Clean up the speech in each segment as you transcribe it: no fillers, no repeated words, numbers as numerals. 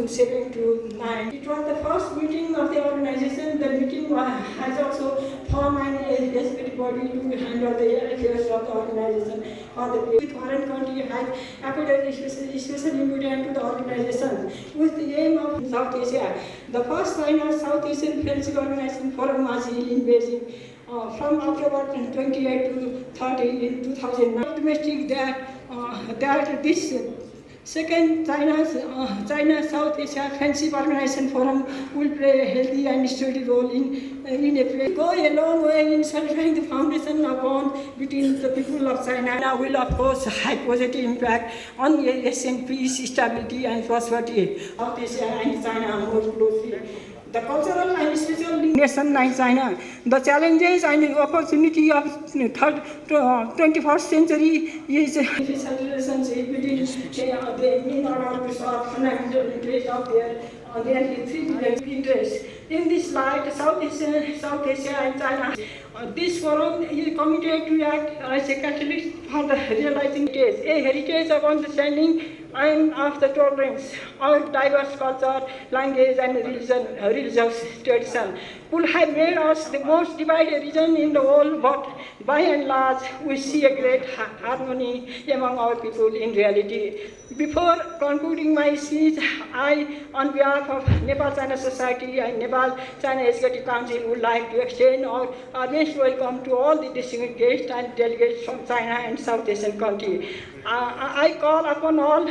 7 to 9. It was the first meeting of the organization. The meeting has also formed an executive body to handle the affairs of the organization. With foreign country has appeared especially important to the organization with the aim of South Asia. The first China South Asian Friendship Organization Forum was held in Beijing from October 28 to 30 in 2009. Optimistic that this second China South Asia Friendship Organization Forum will play a healthy and steady role in go a long way in solidifying the foundation of bond between the people of China. China will of course have positive impact on Asian peace, stability and prosperity. South Asia and China more closely. The cultural and spiritual nation like China, the challenges and opportunity of 21st century is relationship between in order to solve fundamental interests of their three interests. In this light, South Asia and China, this forum is committed to act as a catalyst for the realizing a heritage of understanding and of the tolerance of diverse culture, language and religious tradition would have made us the most divided region in the world, but by and large we see a great harmony among our people in reality. Before concluding my speech, I, on behalf of Nepal-China Society and Nepal-China Executive Council, would like to extend our earnest welcome to all the distinguished guests and delegates from China and South Asian countries. I call upon all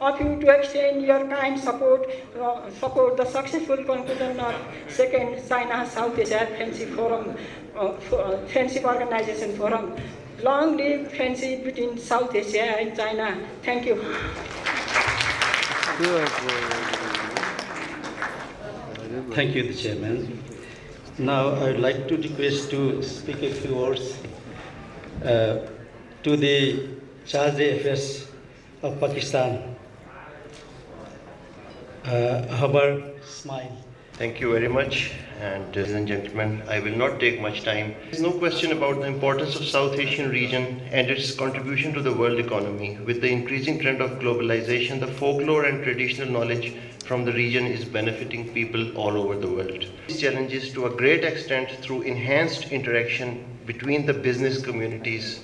of you to extend your kind support the successful conclusion of second China South Asia Friendship Forum, Friendship Organization Forum. Long live friendship between South Asia and China. Thank you. Thank you, the Chairman. Now I would like to request to speak a few words to the Charge d'Affaires of Pakistan, Habar Smile. Thank you very much, and ladies and gentlemen, I will not take much time. There is no question about the importance of South Asian region and its contribution to the world economy. With the increasing trend of globalization, the folklore and traditional knowledge from the region is benefiting people all over the world. These challenges to a great extent through enhanced interaction between the business communities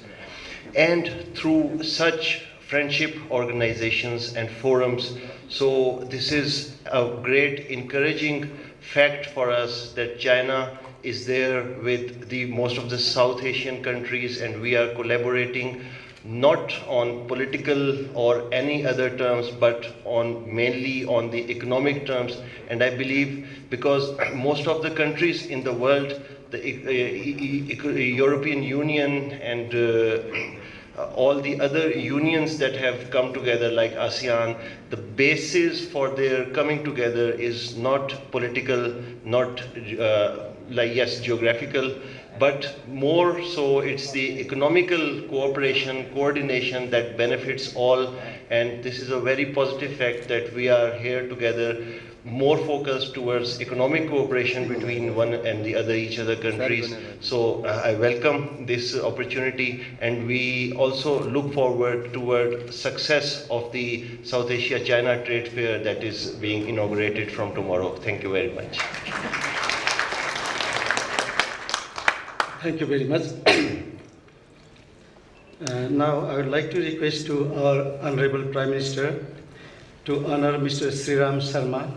and through such friendship organizations and forums. So this is a great encouraging fact for us that China is there with most of the South Asian countries, and we are collaborating not on political or any other terms, but mainly on the economic terms. And I believe because most of the countries in the world, the European Union and all the other unions that have come together like ASEAN, the basis for their coming together is not political, not geographical, but more so it's the economical cooperation, coordination that benefits all. And this is a very positive fact that we are here together, more focused towards economic cooperation between one and the other each other countries. So I welcome this opportunity, and we also look forward toward success of the South Asia China Trade Fair that is being inaugurated from tomorrow. Thank you very much. Thank you very much. Now I would like to request to our Honorable Prime Minister to honor Mr. Sriram Sharma,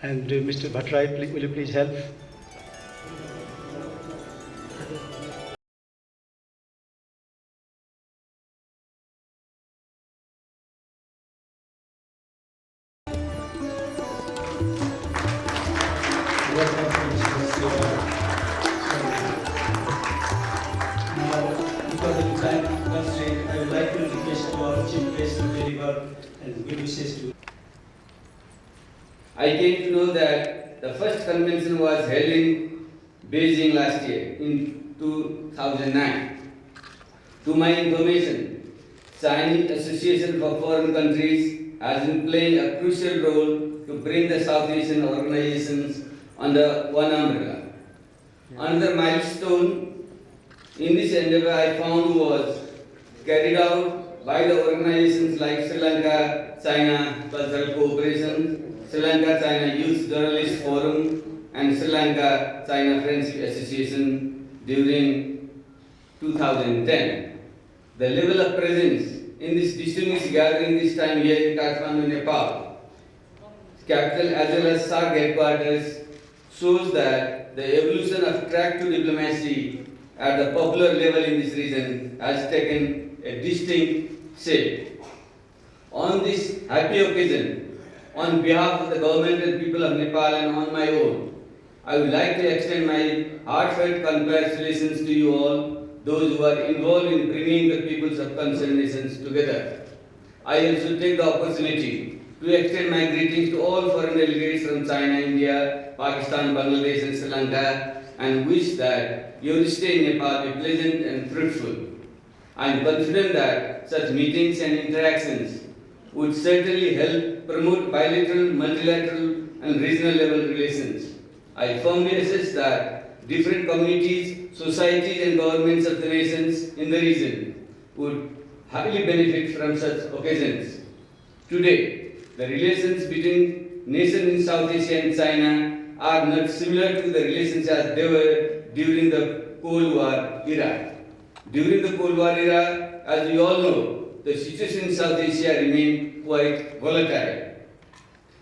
and Mr. Bhattarai, will you please help? Because of the time constraint, I would like to request to our Chief Guest to deliver and good wishes to. I came to know that the first convention was held in Beijing last year, in 2009. To my information, Chinese Association for Foreign Countries has been playing a crucial role to bring the South Asian organizations under one umbrella. Another milestone in this endeavor I found was carried out by the organizations like Sri Lanka China Cultural Cooperation, Sri Lanka China Youth Journalist Forum, and Sri Lanka China Friendship Association during 2010. The level of presence in this distinguished gathering this time here in Kathmandu, Nepal, capital as well as SAARC headquarters, shows that the evolution of track to diplomacy at the popular level in this region has taken a distinct shape. On this happy occasion, on behalf of the government and people of Nepal and on my own, I would like to extend my heartfelt congratulations to you all, those who are involved in bringing the peoples of concerned nations together. I also take the opportunity to extend my greetings to all foreign delegates from China, India, Pakistan, Bangladesh and Sri Lanka, and wish that your stay in Nepal be pleasant and fruitful. I am confident that such meetings and interactions would certainly help promote bilateral, multilateral and regional level relations. I firmly assess that different communities, societies and governments of the nations in the region would highly benefit from such occasions. Today, the relations between nations in South Asia and China are not similar to the relations as they were during the Cold War era. During the Cold War era, as we all know, the situation in South Asia remained quite volatile.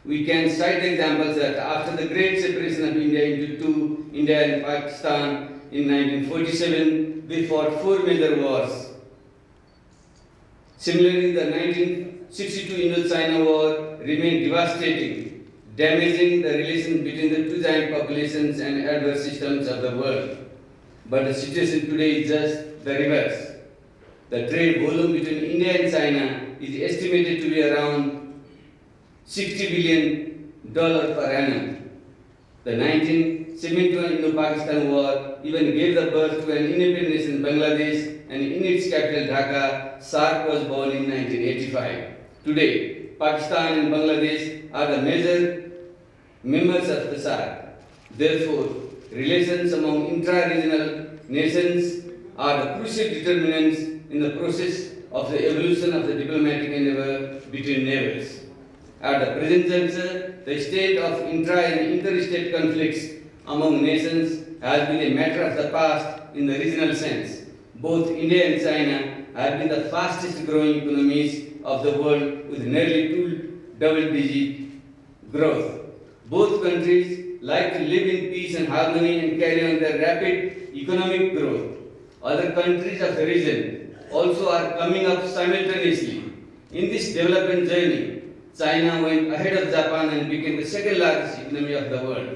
We can cite examples that after the great separation of India into two, India and Pakistan in 1947, they fought 4 major wars. Similarly, the 1962 Indo-China War remained devastating, damaging the relations between the two giant populations and adverse systems of the world. But the situation today is just the reverse. The trade volume between India and China is estimated to be around $60 billion per annum. The 1971 Indo-Pakistan War even gave the birth to an independent nation, Bangladesh, and in its capital, Dhaka, SAARC was born in 1985. Today, Pakistan and Bangladesh are the major members of the SAARC. Therefore, relations among intra-regional nations are the crucial determinants in the process of the evolution of the diplomatic endeavor between neighbors. At the present juncture, the state of intra and interstate conflicts among nations has been a matter of the past in the regional sense. Both India and China have been the fastest growing economies of the world with nearly 2 double-digit growth. Both countries like to live in peace and harmony and carry on their rapid economic growth. Other countries of the region also are coming up simultaneously. In this development journey, China went ahead of Japan and became the second largest economy of the world.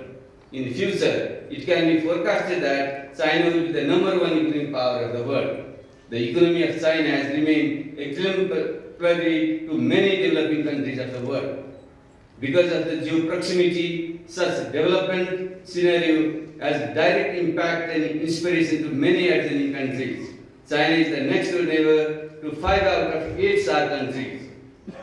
In the future, it can be forecasted that China will be the #1 economic power of the world. The economy of China has remained exemplary to many developing countries of the world. Because of the geo-proximity, such development scenario has direct impact and inspiration to many adjoining countries. China is the next door neighbor to 5 out of 8 SAARC countries.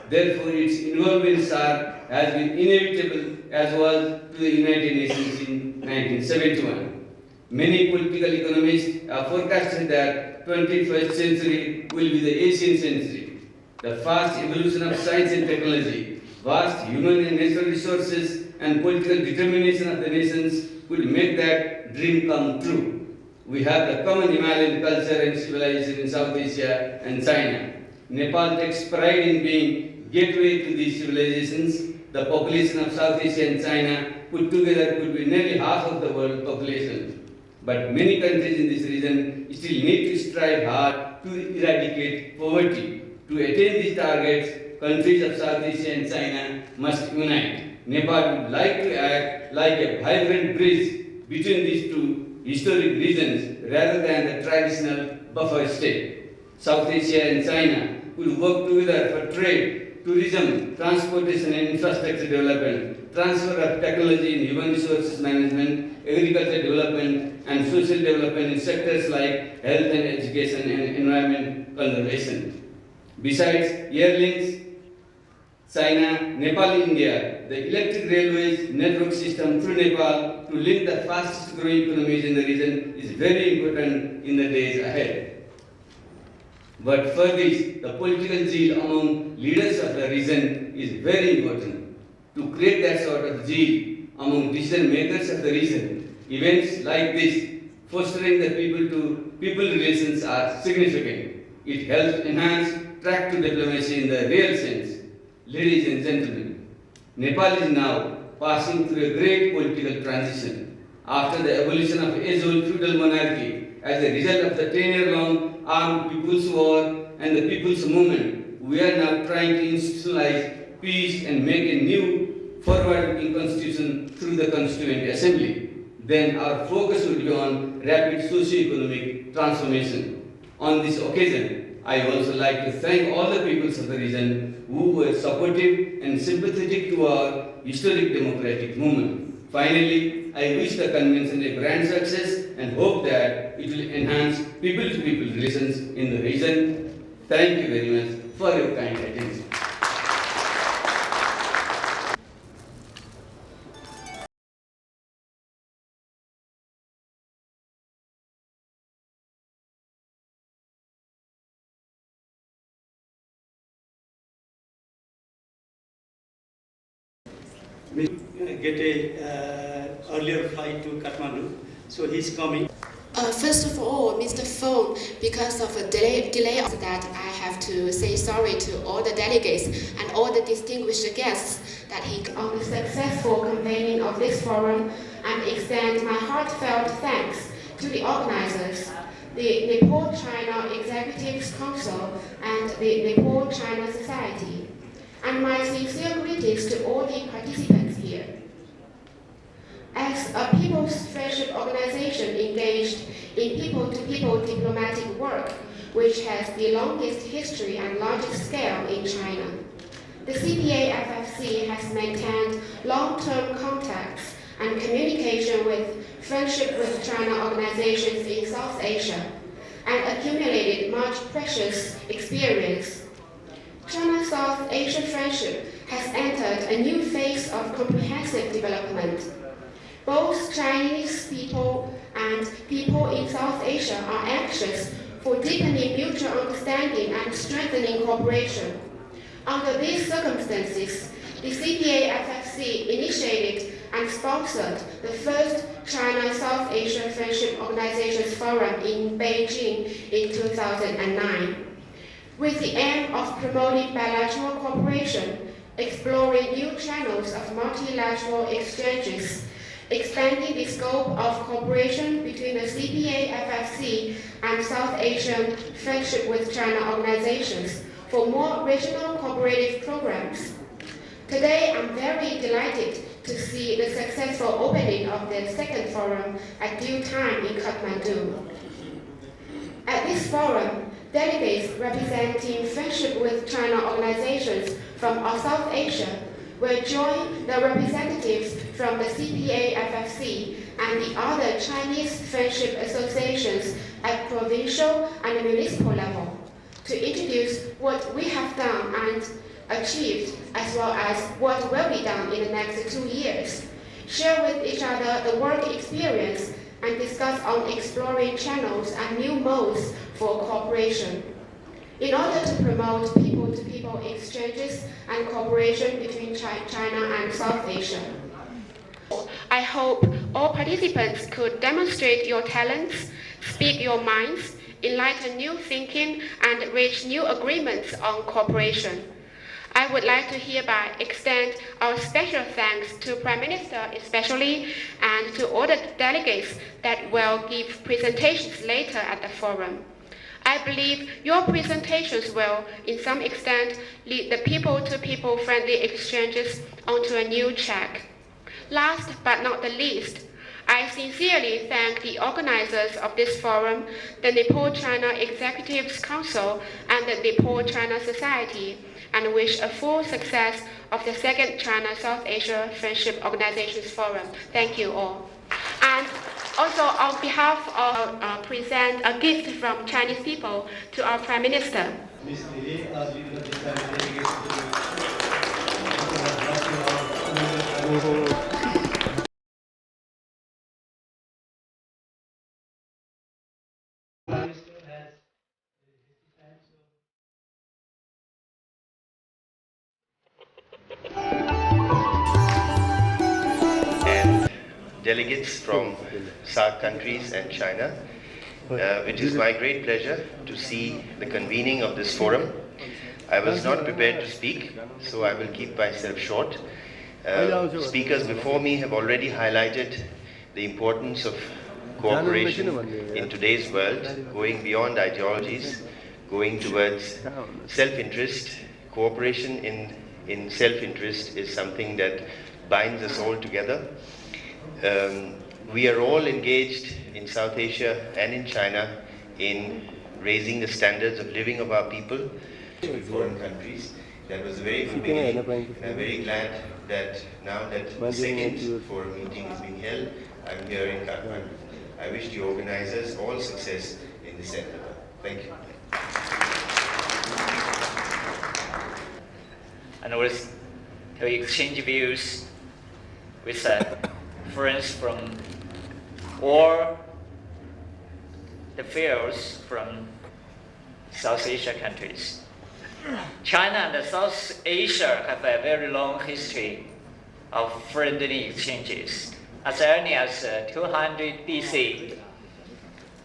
Therefore, its involvement in SAARC has been inevitable as was to the United Nations in 1971. Many political economists have forecasted that 21st century will be the Asian century. The fast evolution of science and technology, vast human and natural resources, and political determination of the nations will make that dream come true. We have the common Himalayan culture and civilization in South Asia and China. Nepal takes pride in being gateway to these civilizations. The population of South Asia and China put together could be nearly half of the world population. But many countries in this region still need to strive hard to eradicate poverty. To attain these targets, countries of South Asia and China must unite. Nepal would like to act like a vibrant bridge between these two historic regions rather than the traditional buffer state. South Asia and China will work together for trade, tourism, transportation and infrastructure development, transfer of technology in human resources management, agriculture development and social development in sectors like health and education and environment conservation. Besides air links, China, Nepal, India, the electric railways network system through Nepal to link the fastest growing economies in the region is very important in the days ahead. But for this, the political zeal among leaders of the region is very important. To create that sort of zeal among decision makers of the region, events like this, fostering the people to people relations are significant. It helps enhance track to diplomacy in the real sense. Ladies and gentlemen, Nepal is now passing through a great political transition. After the abolition of age-old feudal monarchy as a result of the 10-year-long armed people's war and the people's movement, we are now trying to institutionalize peace and make a new forward-looking constitution through the Constituent Assembly. Then our focus would be on rapid socio-economic transformation. On this occasion, I also like to thank all the peoples of the region who were supportive and sympathetic to our historic democratic movement. Finally, I wish the convention a grand success and hope that it will enhance people-to-people relations in the region. Thank you very much for your kind attention. We get a earlier flight to Kathmandu, so he's coming. First of all, Mr. Fong, because of a delay of that, I have to say sorry to all the delegates and all the distinguished guests that he on the successful convening of this forum, and extend my heartfelt thanks to the organizers, the Nepal-China Executives Council and the Nepal-China Society, and my sincere greetings to all the participants here. As a People's Friendship Organization engaged in people-to-people diplomatic work, which has the longest history and largest scale in China, the CPA-FFC has maintained long-term contacts and communication with Friendship with China organizations in South Asia and accumulated much precious experience. China-South Asia friendship has entered a new phase of comprehensive development. Both Chinese people and people in South Asia are anxious for deepening mutual understanding and strengthening cooperation. Under these circumstances, the CPA-FFC initiated and sponsored the first China-South Asia Friendship Organizations Forum in Beijing in 2009. With the aim of promoting bilateral cooperation, exploring new channels of multilateral exchanges, expanding the scope of cooperation between the CPA-FFC and South Asian Friendship with China organizations for more regional cooperative programs. Today, I'm very delighted to see the successful opening of the second forum at due time in Kathmandu. At this forum, delegates representing Friendship with China organizations from South Asia will join the representatives from the CPA-FFC and the other Chinese friendship associations at provincial and municipal level to introduce what we have done and achieved, as well as what will be done in the next 2 years, share with each other the work experience, and discuss on exploring channels and new modes for cooperation. In order to promote people-to-people exchanges and cooperation between China and South Asia. I hope all participants could demonstrate your talents, speak your minds, enlighten new thinking, and reach new agreements on cooperation. I would like to hereby extend our special thanks to Prime Minister especially, and to all the delegates that will give presentations later at the forum. I believe your presentations will, in some extent, lead the people-to-people friendly exchanges onto a new track. Last but not the least, I sincerely thank the organizers of this forum, the Nepal-China Executives Council and the Nepal-China Society, and wish a full success of the second China-South Asia Friendship Organizations Forum. Thank you all. And also on behalf of present a gift from Chinese people to our Prime Minister. Ms. Lili, as you know, this time delegates to delegates from SAARC countries and China. It is my great pleasure to see the convening of this forum. I was not prepared to speak, so I will keep myself short. Speakers before me have already highlighted the importance of cooperation in today's world, going beyond ideologies, going towards self-interest. Cooperation in self-interest is something that binds us all together. We are all engaged in South Asia and in China in raising the standards of living of our people in foreign countries. That was a very good beginning, and I'm very glad that now that the second forum meeting is being held, I'm here in Kathmandu. I wish the organizers all success in this endeavor. Thank you. And also to exchange views with friends from all the fields from South Asia countries. China and South Asia have a very long history of friendly exchanges. As early as 200 BC,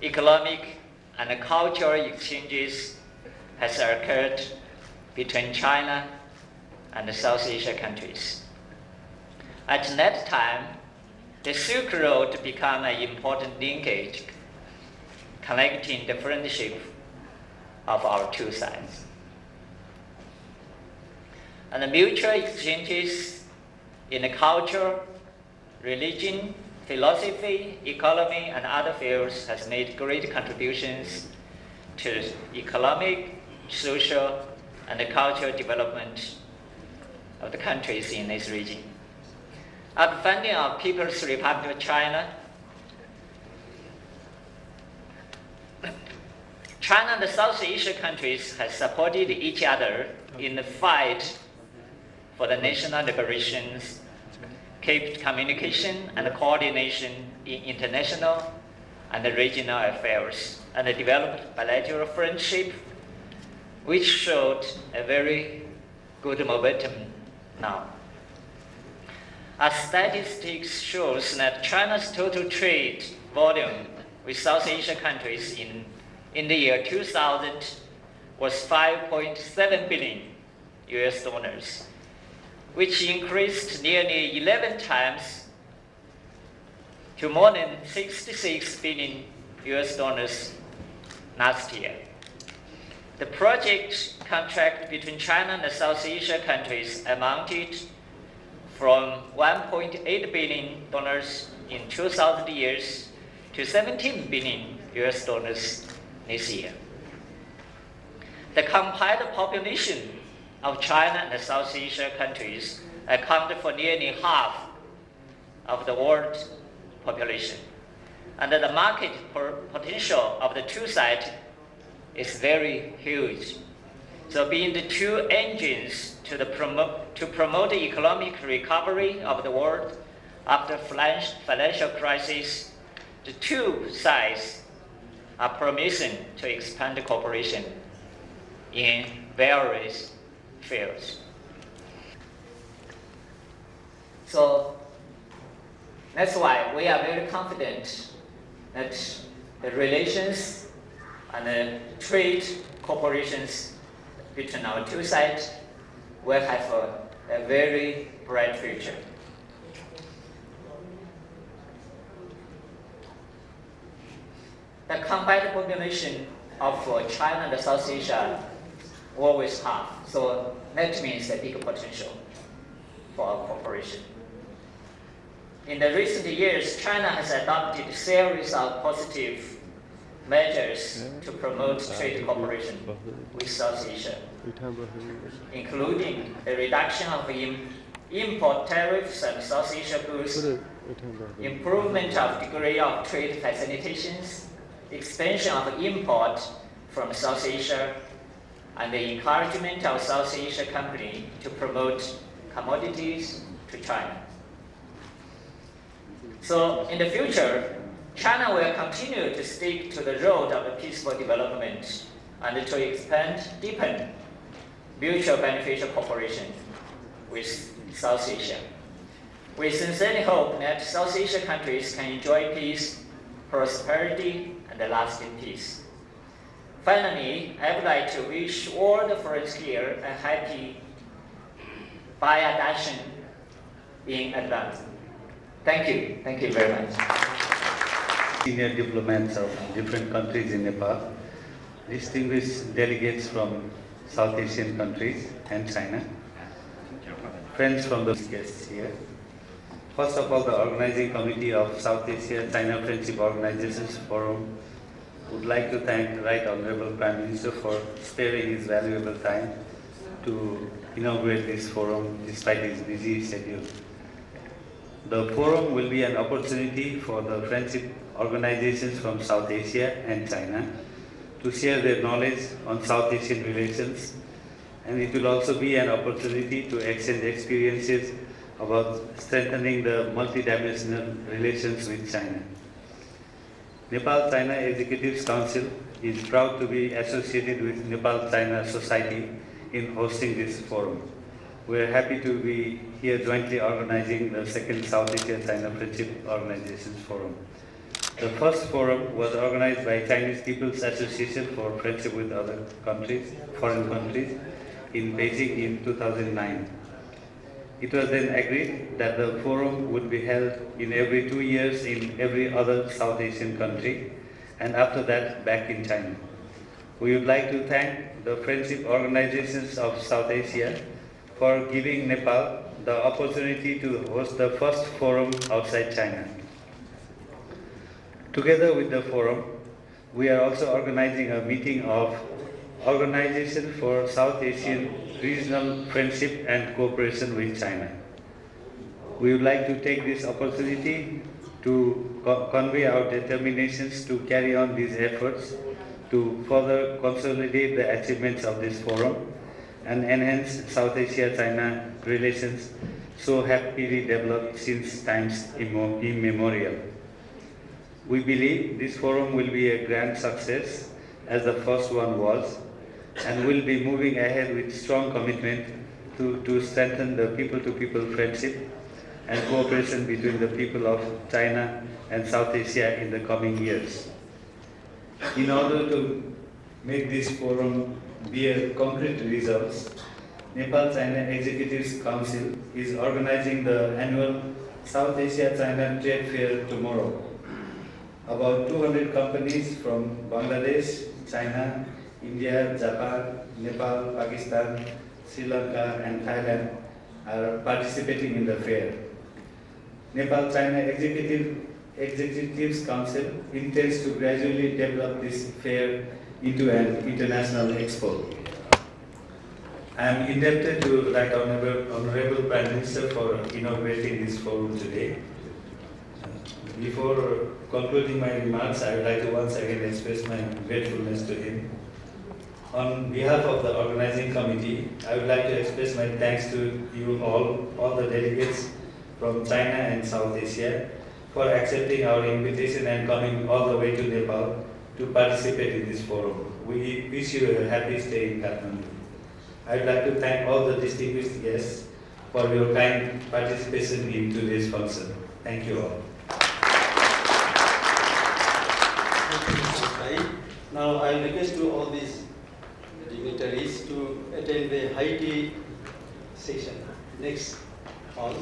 economic and cultural exchanges has occurred between China and the South Asia countries. At that time, the Silk Road became an important linkage connecting the friendship of our two sides. And the mutual exchanges in the culture, religion, philosophy, economy, and other fields has made great contributions to economic, social, and cultural development of the countries in this region. At the founding of People's Republic of China, China and the South Asia countries have supported each other in the fight for the national liberations, kept communication and coordination in international and regional affairs, and developed bilateral friendship, which showed a very good momentum now. As statistics shows that China's total trade volume with South Asia countries in the year 2000 was $5.7 billion, which increased nearly 11 times to more than $66 billion last year. The project contract between China and the South Asia countries amounted from $1.8 billion in 2000 years to $17 billion this year. The combined population of China and the South Asia countries accounted for nearly half of the world population. And the market potential of the two sides is very huge. So being the two engines to promote the economic recovery of the world after financial crisis, the two sides are promising to expand cooperation in various fields. So that's why we are very confident that the relations and the trade cooperations between our two sides will have a very bright future. The combined population of China and South Asia always half, so that means a big potential for our cooperation. In the recent years, China has adopted a series of positive measures to promote trade cooperation with South Asia, including the reduction of import tariffs on South Asia goods, improvement of degree of trade facilitations, expansion of import from South Asia, and the encouragement of South Asia companies to promote commodities to China. So in the future, China will continue to stick to the road of peaceful development and to deepen mutual beneficial cooperation with South Asia. We sincerely hope that South Asia countries can enjoy peace, prosperity, and lasting peace. Finally, I would like to wish all the friends here a happy Baya Dashen in advance. Thank you. Thank you very much. Senior diplomats of different countries in Nepal, distinguished delegates from South Asian countries and China, friends from the guests here. First of all, the organizing committee of South Asia China Friendship Organizations Forum would like to thank the Right Honorable Prime Minister for sparing his valuable time to inaugurate this forum despite his busy schedule. The forum will be an opportunity for the friendship organizations from South Asia and China to share their knowledge on South Asian relations, and it will also be an opportunity to exchange experiences about strengthening the multidimensional relations with China. Nepal-China Executives Council is proud to be associated with Nepal-China Society in hosting this forum. We are happy to be here jointly organizing the second South Asia-China Friendship Organizations Forum. The first forum was organized by Chinese People's Association for Friendship with Other Countries, Foreign Countries, in Beijing in 2009. It was then agreed that the forum would be held in every 2 years in every other South Asian country, and after that back in China. We would like to thank the friendship organizations of South Asia for giving Nepal the opportunity to host the first forum outside China. Together with the forum, we are also organizing a meeting of Organization for South Asian Regional Friendship and Cooperation with China. We would like to take this opportunity to convey our determinations to carry on these efforts to further consolidate the achievements of this forum and enhance South Asia-China relations so happily developed since times immemorial. We believe this forum will be a grand success, as the first one was, and will be moving ahead with strong commitment to strengthen the people-to-people friendship and cooperation between the people of China and South Asia in the coming years. In order to make this forum bear concrete results, Nepal-China Executives Council is organizing the annual South Asia-China Trade Fair tomorrow. About 200 companies from Bangladesh, China, India, Japan, Nepal, Pakistan, Sri Lanka and Thailand are participating in the fair. Nepal-China Executives Council intends to gradually develop this fair into an international expo. I am indebted to Right Honorable Prime Minister for inaugurating this forum today. Before concluding my remarks, I would like to once again express my gratefulness to him. On behalf of the organizing committee, I would like to express my thanks to you all the delegates from China and South Asia, for accepting our invitation and coming all the way to Nepal to participate in this forum. We wish you a happy stay in Kathmandu. I would like to thank all the distinguished guests for your kind participation in today's function. Thank you all. Now I request to all these dignitaries to attend the high tea session next hall.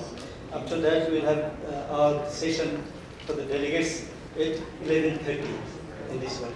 After that, we will have our session for the delegates at 11:30 in this hotel.